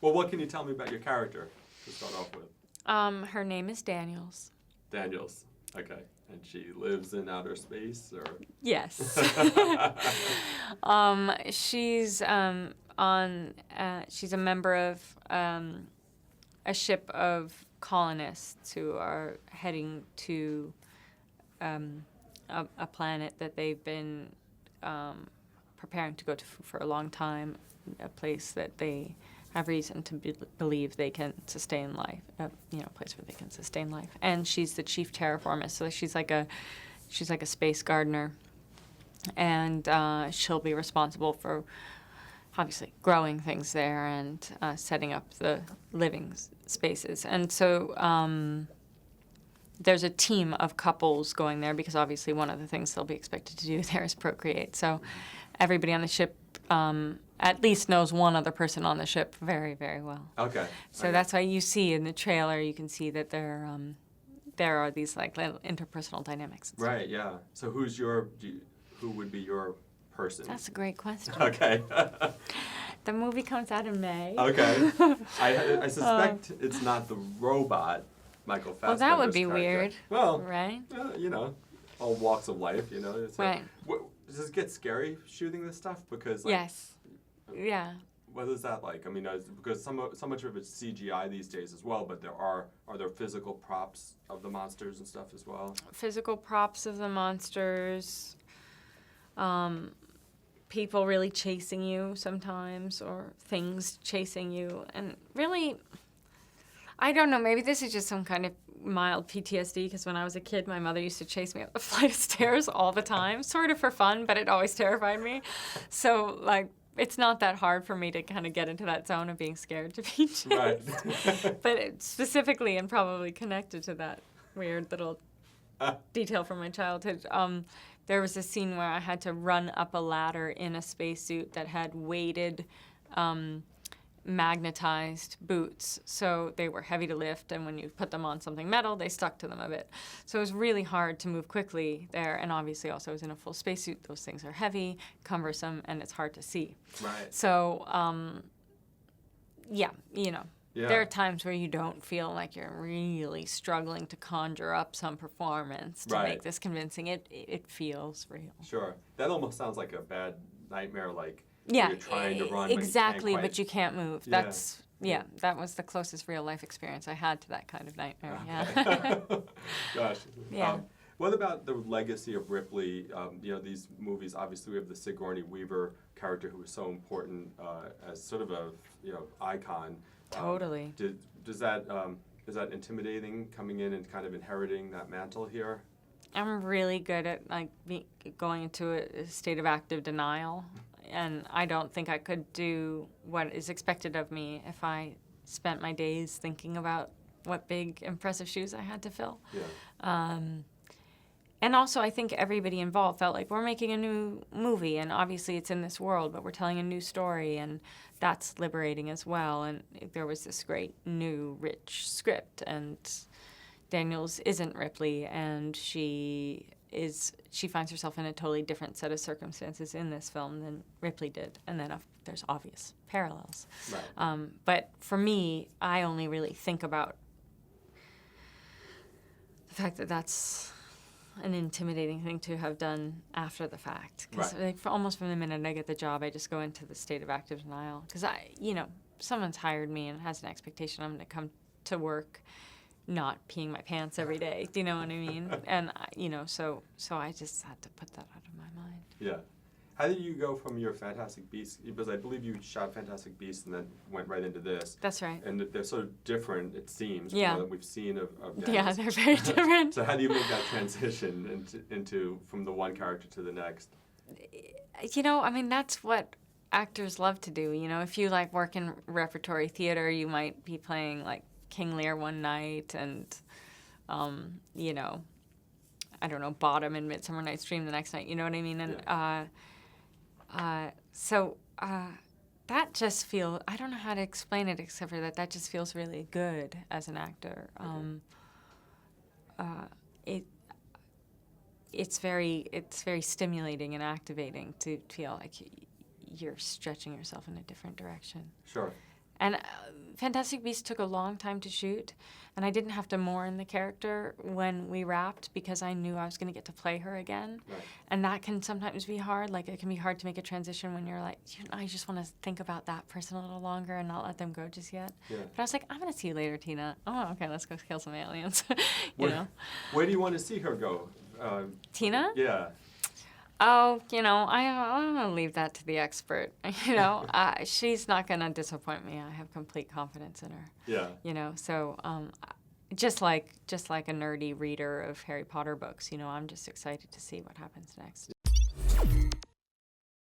Well, what can you tell me about your character to start off with? Her name is Daniels. Daniels. Okay. And she lives in outer space, or? Yes. She's she's a member of a ship of colonists who are heading to a planet that they've been preparing to go to for a long time, a place that they have reason to believe they can sustain life, a place where they can sustain life. And she's the chief terraformist, so she's like a space gardener, and she'll be responsible for obviously growing things there and setting up the living spaces. And so there's a team of couples going there because obviously one of the things they'll be expected to do there is procreate. So everybody on the ship at least knows one other person on the ship very, very well. Okay. So that's why you see in the trailer, you can see that there are these like little interpersonal dynamics. Right. Yeah. So who would be your person? That's a great question. Okay. The movie comes out in May. Okay. I suspect it's not the robot Michael Fassbender's Well, that would be character. weird. Well, right? All walks of life, It's right. Does it get scary shooting this stuff? Because Yes. Yeah. What is that like? I mean, because so much of it's CGI these days as well, but are there physical props of the monsters and stuff as well? Physical props of the monsters. People really chasing you sometimes, or things chasing you. And really, I don't know, maybe this is just some kind of mild PTSD, because when I was a kid, my mother used to chase me up the flight of stairs all the time, sort of for fun, but it always terrified me. So, like, it's not that hard for me to kind of get into that zone of being scared to be chased. Right. But specifically and probably connected to that weird little detail from my childhood, there was a scene where I had to run up a ladder in a spacesuit that had weighted magnetized boots, so they were heavy to lift, and when you put them on something metal, they stuck to them a bit. So it was really hard to move quickly there, and obviously also I was in a full spacesuit. Those things are heavy, cumbersome, and it's hard to see. Right. So, there are times where you don't feel like you're really struggling to conjure up some performance to make this convincing. It feels real. Sure. That almost sounds like a bad nightmare, like you're trying to run, exactly, but you can't move. Yeah. That was the closest real life experience I had to that kind of nightmare. Okay. Yeah. Gosh. Yeah. What about the legacy of Ripley? These movies. Obviously, we have the Sigourney Weaver character, who was so important as sort of a icon. Totally. Is that intimidating, coming in and kind of inheriting that mantle here? I'm really good at going into a state of active denial, and I don't think I could do what is expected of me if I spent my days thinking about what big, impressive shoes I had to fill. Yeah. And also, I think everybody involved felt like we're making a new movie, and obviously it's in this world, but we're telling a new story, and that's liberating as well. And there was this great, new, rich script, and Daniels isn't Ripley, and she finds herself in a totally different set of circumstances in this film than Ripley did, and then there's obvious parallels. Right. But for me, I only really think about the fact that that's an intimidating thing to have done after the fact. Because almost from the minute I get the job, I just go into the state of active denial. Because someone's hired me and has an expectation I'm going to come to work not peeing my pants every day. Do you know what I mean? And so I just had to put that out of my mind. Yeah. How did you go from your Fantastic Beasts? Because I believe you shot Fantastic Beasts and then went right into this. That's right. And they're sort of different, it seems, from what we've seen of Dennis. Yeah, they're very different. So how do you make that transition into from the one character to the next? That's what actors love to do. If you work in repertory theater, you might be playing King Lear one night and, I don't know, Bottom in Midsummer Night's Dream the next night. You know what I mean? And that just feels, I don't know how to explain it except for that just feels really good as an actor. It's very stimulating and activating to feel like you're stretching yourself in a different direction. Sure. And Fantastic Beasts took a long time to shoot, and I didn't have to mourn the character when we wrapped because I knew I was going to get to play her again. Right. And that can sometimes be hard. Like, it can be hard to make a transition when you're like, I just want to think about that person a little longer and not let them go just yet. Yeah. But I was like, I'm going to see you later, Tina. Oh, okay, let's go kill some aliens. Where do you want to see her go? Tina? Yeah. Oh, I'm going to leave that to the expert. She's not going to disappoint me. I have complete confidence in her. Yeah. So just like a nerdy reader of Harry Potter books, I'm just excited to see what happens next.